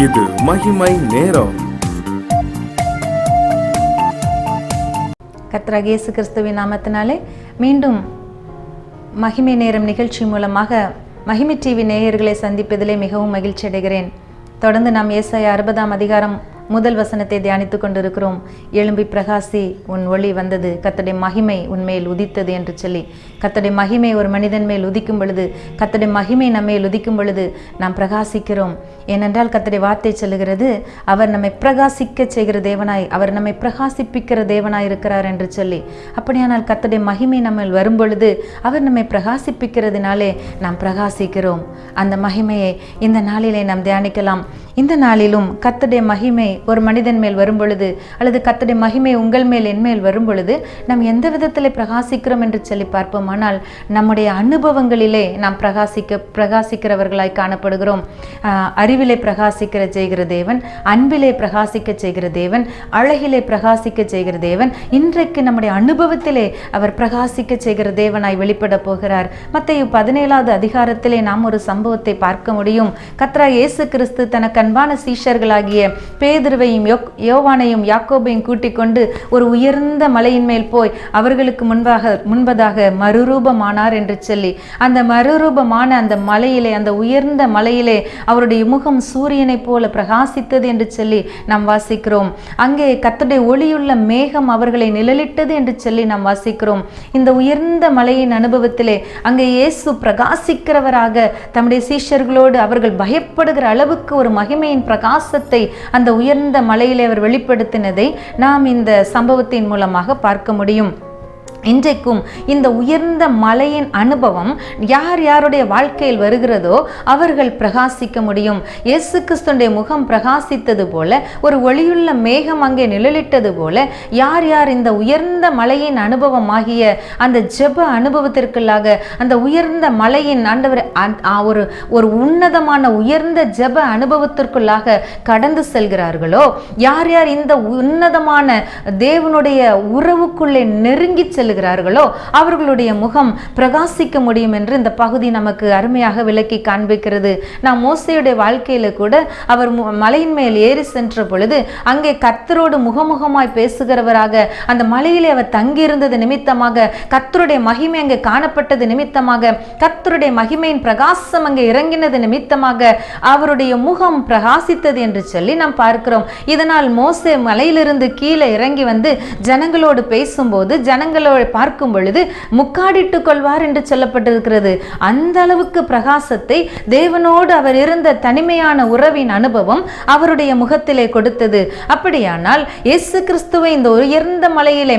இது மகிமை நேரம். கர்த்தராகிய இயேசு கிறிஸ்துவின் நாமத்தினாலே மீண்டும் மகிமை நேரம் நிகழ்ச்சி மூலமாக மகிமை டிவி நேயர்களை சந்திப்பதிலே மிகவும் மகிழ்ச்சி அடைகிறேன். தொடர்ந்து நாம் ஏசாயா 60ஆம் அதிகாரம் முதல் வசனத்தை தியானித்துக் கொண்டிருக்கிறோம். எழும்பி பிரகாசி, உன் ஒளி வந்தது, கர்த்தருடைய மகிமை உன்மேல் உதித்தது என்று சொல்லி, கர்த்தருடைய மகிமை ஒரு மனிதன் மேல் உதிக்கும் பொழுது, கர்த்தருடைய மகிமை நம்மேல் உதிக்கும் பொழுது நாம் பிரகாசிக்கிறோம். ஏனென்றால் கர்த்தருடைய வார்த்தை சொல்லுகிறது, அவர் நம்மை பிரகாசிக்க செய்கிற தேவனாய், அவர் நம்மை பிரகாசிப்பிக்கிற தேவனாய் இருக்கிறார் என்று சொல்லி. அப்படியானால் கர்த்தருடைய மகிமை நம்ம வரும் பொழுது அவர் நம்மை பிரகாசிப்பிக்கிறதுனாலே நாம் பிரகாசிக்கிறோம். அந்த மகிமையை இந்த நாளிலே நாம் தியானிக்கலாம். இந்த நாளிலும் கர்த்தருடைய மகிமை ஒரு மனிதன் மேல் வரும் பொழுது, அல்லது கர்த்தருடைய மகிமை உங்கள் மேல் என் மேல் வரும் பொழுது நாம் எந்த விதத்தில் பிரகாசிக்கிறோம் என்று சொல்லி பார்ப்போமானால், நம்முடைய அனுபவங்களிலே நாம் பிரகாசிக்கிறவர்களாய் காணப்படுகிறோம். அறிவிலே பிரகாசிக்கிற செய்கிற தேவன், அன்பிலே பிரகாசிக்க செய்கிற தேவன், அழகிலே பிரகாசிக்க செய்கிற தேவன், இன்றைக்கு நம்முடைய அனுபவத்திலே அவர் பிரகாசிக்க செய்கிற தேவனாய் வெளிப்பட போகிறார். மத்தேயு 17வது அதிகாரத்திலே நாம் ஒரு சம்பவத்தை பார்க்க முடியும். கர்த்தராகிய இயேசு கிறிஸ்து தனக்கு அன்பான சீஷர்களாகிய பேதுருவையும் யோவானையும் யாக்கோபையும் கூட்டிக் கொண்டு ஒரு உயர்ந்த மலையின் மேல் போய் அவர்களுக்கு முன்பதாக மறுரூபமானார் என்று சொல்லி, அந்த மறுரூபமான அந்த மலையிலே, அந்த உயர்ந்த மலையிலே அவருடைய முகம் சூரியனை போல பிரகாசித்தது என்று சொல்லி நாம் வாசிக்கிறோம். அங்கே கர்த்தருடைய ஒளியுள்ள மேகம் அவர்களை நிழலிட்டது என்று சொல்லி நாம் வாசிக்கிறோம். இந்த உயர்ந்த மலையின் அனுபவத்திலே அங்கே இயேசு பிரகாசிக்கிறவராக தம்முடைய சீஷர்களோடு அவர்கள் பயப்படுகிற அளவுக்கு ஒரு மகிமையின் பிரகாசத்தை அந்த உயர்ந்த மலையிலே அவர் வெளிப்படுத்தினதை நாம் இந்த சம்பவத்தின் மூலமாக பார்க்க முடியும். இன்றைக்கும் இந்த உயர்ந்த மலையின் அனுபவம் யார் யாருடைய வாழ்க்கையில் வருகிறதோ அவர்கள் பிரகாசிக்க முடியும். இயேசு கிறிஸ்துவின் முகம் பிரகாசித்தது போல, ஒரு ஒளியுள்ள மேகம் அங்கே நிழலிட்டது போல, யார் யார் இந்த உயர்ந்த மலையின் அனுபவம் ஆகிய அந்த ஜெப அனுபவத்திற்குள்ளாக, அந்த உயர்ந்த மலையின் ஒரு உன்னதமான உயர்ந்த ஜெப அனுபவத்திற்குள்ளாக கடந்து செல்கிறார்களோ, யார் யார் இந்த உன்னதமான தேவனுடைய உறவுக்குள்ளே நெருங்கி செல்கிறார்களோ அவர்களுடைய முகம் பிரகாசிக்க முடியும் என்று இந்த பகுதி நமக்கு அருமையாக விளக்கி காண்பிக்கிறது. நாம் மோசேயுடைய வாழ்க்கையில கூட அவர் மலையின் மேல் ஏறி சென்ற பொழுது அங்கே கர்த்தரோடு முகமுகமாய் பேசுகிறவராக அந்த மலையிலே அவர் தங்கியிருந்தது நிமித்தமாக, கர்த்தருடைய மகிமை அங்கே காணப்பட்டது நிமித்தமாக, கர்த்தருடைய மகிமையின் பிரகாசம் அங்கே இறங்கினது நிமித்தமாக அவருடைய முகம் பிரகாசித்தது என்று சொல்லி நாம் பார்க்கிறோம். இதனால் மோசே மலையிலிருந்து கீழே இறங்கி வந்து ஜனங்களோடு பேசும்போது, ஜனங்களோடு பார்க்கும் பொழுது முக்காடிட்டுக் கொள்வார் என்று சொல்லப்பட்டிருக்கிறது. அந்த அளவுக்கு பிரகாசத்தை தேவனோடு அவர் இருந்த தனிமையான உறவின் அனுபவம் அவருடைய முகத்திலே கொடுத்தது. அப்படியானால் இயேசு கிறிஸ்துவை இந்த உயர்ந்த மலையிலே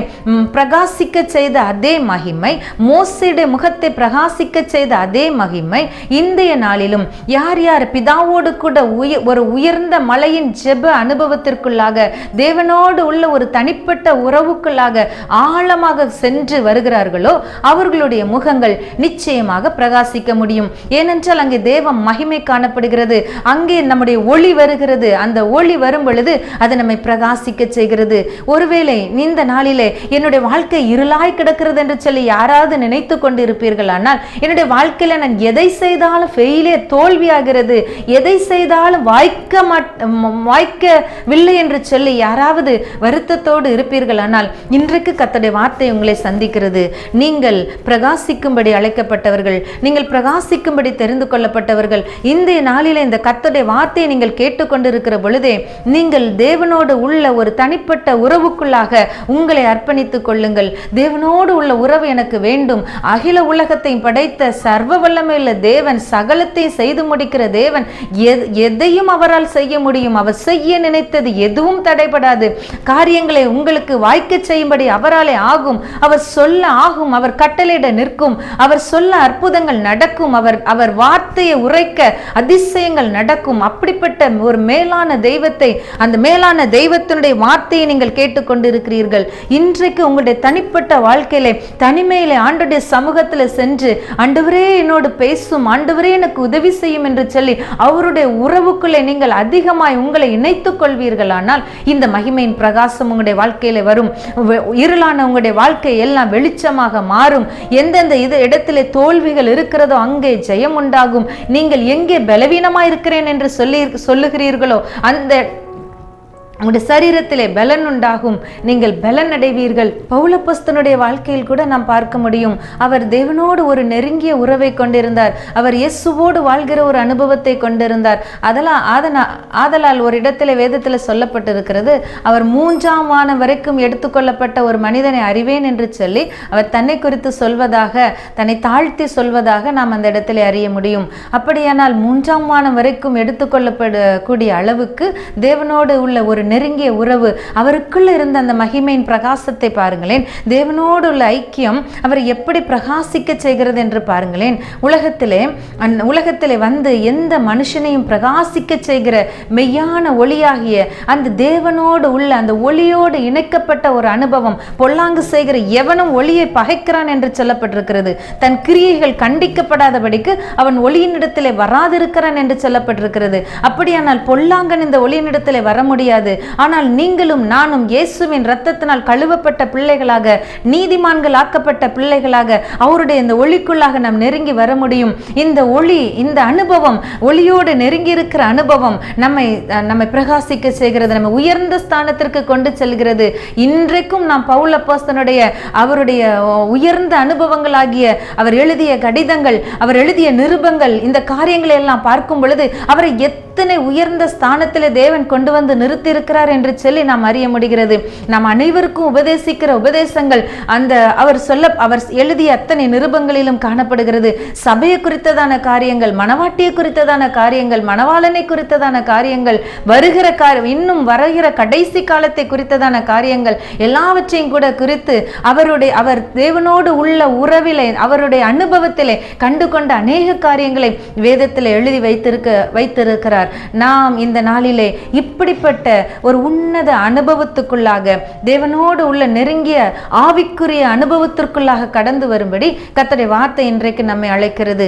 பிரகாசிக்க செய்த அதே மகிமை, மோசேயுடைய முகத்தை பிரகாசிக்க செய்த அதே மகிமை இன்றைய நாளிலும் யார் யார் பிதாவோடு கூட ஒரு உயர்ந்த மலையின் ஜெப அனுபவத்திற்குள்ளாக, தேவனோடு உள்ள ஒரு தனிப்பட்ட உறவுக்குள்ளாக ஆழமாக சென்று வருகிறார்களோ அவர்களுடைய முகங்கள் நிச்சயமாக பிரகாசிக்க முடியும். ஏனென்றால் அங்கே தேவ மகிமை காணப்படுகிறது, அங்கே நம்முடைய ஒளி வருகிறது. அந்த ஒளி வரும் பொழுது அது நம்மை பிரகாசிக்க செய்கிறது. ஒருவேளை இந்த நாளிலே என்னுடைய வாழ்க்கை இருளாய் கிடக்கிறது என்று சொல்லி யாராவது நினைத்து கொண்டு இருப்பீர்கள், ஆனால் என்னுடைய வாழ்க்கையில நான் எதை செய்தாலும் ஃபெயிலியர், தோல்வியாகிறது, எதை செய்தாலும் வாய்க்கவில்லை என்று சொல்லி யாராவது வருத்தத்தோடு இருப்பீர்கள், ஆனால் இன்றைக்கு கர்த்தருடைய வார்த்தை உங்களை சந்திக்கிறது. நீங்கள் பிரகாசிக்கும்படி அழைக்கப்பட்டவர்கள், நீங்கள் பிரகாசிக்கும்படி தெரிந்து கொள்ளப்பட்டவர்கள். இந்த நாளிலே இந்த கர்த்தருடைய வார்த்தையை நீங்கள் கேட்டுக்கொண்டிருக்கிற பொழுதே நீங்கள் தேவனோடு உள்ள ஒரு தனிப்பட்ட உறவுக்குள்ளாக உங்களை அர்ப்பணித்துக் கொள்ளுங்கள். தேவனோடு உள்ள உறவு எனக்கு வேண்டும். அகில உலகத்தை படைத்த சர்வ வல்லமையுள்ள தேவன், சகலத்தையும் செய்து முடிக்கிற தேவன், எதையும் அவரால் செய்ய முடியும். அவர் செய்ய நினைத்தது எதுவும் தடைபடாது. காரியங்களை உங்களுக்கு வாய்க்க செய்யும்படி அவராலே ஆகும். அவர் சொல்ல ஆகும், அவர் கட்டளையிட நிற்கும், அவர் சொல்ல அற்புதங்கள் நடக்கும், அவர் வார்த்தையை உரைக்க அதிசயங்கள் நடக்கும். அப்படிப்பட்ட ஒரு மேலான தெய்வத்தை, அந்த மேலான தெய்வத்தினுடைய வார்த்தையை நீங்கள் கேட்டுக்கொண்டிருக்கிறீர்கள். இன்றைக்கு உங்களுடைய தனிப்பட்ட வாழ்க்கையிலே தனிமையிலே ஆண்டவருடைய சமூகத்தில் சென்று, ஆண்டவரே என்னோடு பேசும், ஆண்டவரே எனக்கு உதவி செய்யும் என்று சொல்லி அவருடைய உறவுக்குள்ளே நீங்கள் அதிகமாய் உங்களை இணைத்துக் கொள்வீர்களானால் இந்த மகிமையின் பிரகாசம் உங்களுடைய வாழ்க்கையில வரும். இருளான உங்களுடைய வாழ்க்கை எல்லாம் வெளிச்சமாக மாறும். எந்தெந்த இடத்திலே தோல்விகள் இருக்கிறதோ அங்கே ஜெயம் உண்டாகும். நீங்கள் எங்கே பலவீனமாய் இருக்கிறேன் என்று சொல்லுகிறீர்களோ அந்த உங்களுடைய சரீரத்திலே பலன் உண்டாகும், நீங்கள் பலன் அடைவீர்கள். பவுலப்போஸ்தலனுடைய வாழ்க்கையில் கூட நாம் பார்க்க முடியும். அவர் தேவனோடு ஒரு நெருங்கிய உறவை கொண்டிருந்தார். அவர் இயேசுவோடு வாழ்கிற ஒரு அனுபவத்தை கொண்டிருந்தார். ஆதலால் ஒரு இடத்திலே வேதத்தில் சொல்லப்பட்டிருக்கிறது, அவர் 3ஆம் வானம் வரைக்கும் எடுத்துக்கொள்ளப்பட்ட ஒரு மனிதனை அறிவேன் என்று சொல்லி அவர் தன்னை குறித்து சொல்வதாக, தன்னை தாழ்த்தி சொல்வதாக நாம் அந்த இடத்திலே அறிய முடியும். அப்படியானால் 3ஆம் வானம் வரைக்கும் எடுத்துக்கொள்ளப்படக்கூடிய அளவுக்கு தேவனோடு உள்ள ஒரு நெருங்கிய உறவு, அவருக்குள்ள இருந்த அந்த மகிமையின் பிரகாசத்தை பாருங்களேன். தேவனோடு உள்ள ஐக்கியம் அவர் எப்படி பிரகாசிக்க செய்கிறது என்று பாருங்களேன். உலகத்திலே வந்து எந்த மனுஷனையும் பிரகாசிக்க செய்கிற மெய்யான ஒளியாகிய அந்த தேவனோடு உள்ள அந்த ஒளியோடு இணைக்கப்பட்ட ஒரு அனுபவம். பொல்லாங்கு செய்கிற எவனும் ஒளியை பகைக்கிறான் என்று சொல்லப்பட்டிருக்கிறது. தன் கிரியைகள் கண்டிக்கப்படாதபடிக்கு அவன் ஒளியினிடத்திலே வராதிருக்கிறான் என்று சொல்லப்பட்டிருக்கிறது. அப்படியானால் பொல்லாங்கன் இந்த ஒளியினிடத்திலே வர முடியாது. ஆனால் நீங்களும் நானும் இயேசுவின் இரத்தத்தினால் கழுவப்பட்ட பிள்ளைகளாக, நீதிமான்கள் ஆக்கப்பட்ட பிள்ளைகளாக அவருடைய இந்த ஒளிக்குள்ளாக நாம் நெருங்கி வர முடியும். இந்த ஒளி, இந்த அனுபவம், ஒளியோடு நெருங்கி இருக்கிற அனுபவம் நம்மை பிரகாசிக்க செய்கிறது, நம்ம உயர்ந்த ஸ்தானத்திற்கு கொண்டு செல்கிறது. இன்றைக்கும் நாம் பவுல் அப்போஸ்தலனுடைய அவருடைய உயர்ந்த அனுபவங்களாகிய அவர் எழுதிய கடிதங்கள், அவர் எழுதிய நிருபங்கள், இந்த காரியங்களை எல்லாம் பார்க்கும் பொழுது அவரை எத்தனை உயர்ந்த ஸ்தானத்திலே தேவன் கொண்டு வந்து நிறுத்தி இருக்கிறார் என்று சொல்லி நாம் அறிய முடிகிறது. நாம் அனைவருக்கும் உபதேசிக்கிற உபதேசங்கள் அவர் எழுதிய அத்தனை நிருபங்களிலும் காணப்படுகிறது. சபையை குறித்ததான காரியங்கள், மணவாட்டியை குறித்ததான காரியங்கள், மணவாளனை குறித்ததான காரியங்கள், இன்னும் வருகிற கடைசி காலத்தை குறித்ததான காரியங்கள் எல்லாவற்றையும் கூட குறித்து அவர் தேவனோடு உள்ள உறவிலே, அவருடைய அனுபவத்திலே கண்டு கொண்ட அநேக காரியங்களை வேதத்தில் எழுதி வைத்திருக்கிறார். நாம் இந்த நாளிலே இப்படிப்பட்ட ஒரு உன்னத அனுபவத்துக்குள்ளாக, தேவனோடு உள்ள நெருங்கிய ஆவிக்குரிய அனுபவத்திற்குள்ளாக கடந்து வரும்படி கர்த்தருடைய வார்த்தை இன்றைக்கு நம்மை அழைக்கிறது.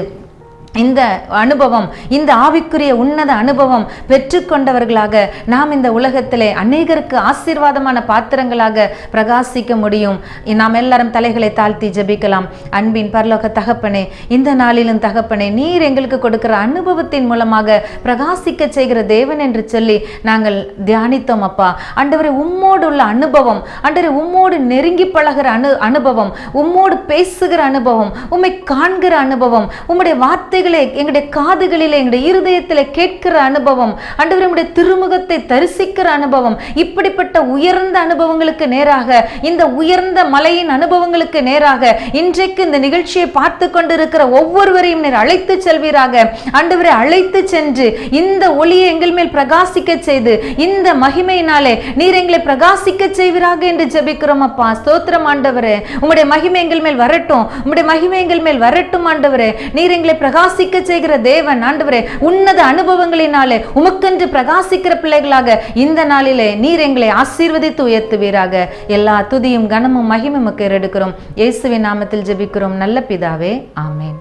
இந்த அனுபவம், இந்த ஆவிக்குரிய உன்னத அனுபவம் பெற்றுக்கொண்டவர்களாக நாம் இந்த உலகத்திலே அநேகருக்கு ஆசீர்வாதமான பாத்திரங்களாக பிரகாசிக்க முடியும். நாம் எல்லாரும் தலைகளை தாழ்த்தி ஜெபிக்கலாம். அன்பின் பரலோக தகப்பனே, இந்த நாளிலும் தகப்பனே, நீர் எங்களுக்கு கொடுக்கிற அனுபவத்தின் மூலமாக பிரகாசிக்க செய்கிற தேவன் என்று சொல்லி நாங்கள் தியானித்தோம். அப்பா ஆண்டவரே, உம்மோடு உள்ள அனுபவம், ஆண்டவரே உம்மோடு நெருங்கி பழகிற அனுபவம், உம்மோடு பேசுகிற அனுபவம், உம்மை காண்கிற அனுபவம், உம்முடைய வார்த்தை எங்களுடைய காதுகளிலே, எங்களுடைய இருதயத்திலே கேட்கிற அனுபவம், ஆண்டவரே உம்முடைய திருமுகத்தை தரிசிக்கிற அனுபவம், இப்படிப்பட்ட உயர்ந்த அனுபவங்களுக்கு நேராக, இந்த உயர்ந்த மலையின் அனுபவங்களுக்கு நேராக இன்றைக்கு இந்த நிகழ்ச்சியை பார்த்து கொண்டிருக்கிற ஒவ்வொருவரையும் நீர் அழைத்து செல்வீராக. ஆண்டவரே, அழைத்து சென்று இந்த ஒளியை எங்கள் மேல் பிரகாசிக்க செய்து, இந்த மகிமையினாலே நீர் எங்களை பிரகாசிக்க செய்வீராக என்று ஜெபிக்கிறோம். அப்பா ஸ்தோத்திரம் ஆண்டவரே, உம்முடைய மகிமை எங்கள் மேல் வரட்டும், உம்முடைய மகிமை எங்கள் மேல் வரட்டும் ஆண்டவரே. நீர் எங்களை பிரகாசிக்க செய்கிற தேவன் ஆண்டவரே, உன்னத அனுபவங்களினாலே உமக்கென்று பிரகாசிக்கிற பிள்ளைகளாக இந்த நாளிலே நீர் எங்களை ஆசீர்வதித்து உயர்த்துவீராக. எல்லா துதியும் கனமும் மகிமையும் உமக்கு எடுக்கிறோம். இயேசுவின் நாமத்தில் ஜெபிக்கிறோம் நல்ல பிதாவே, ஆமென்.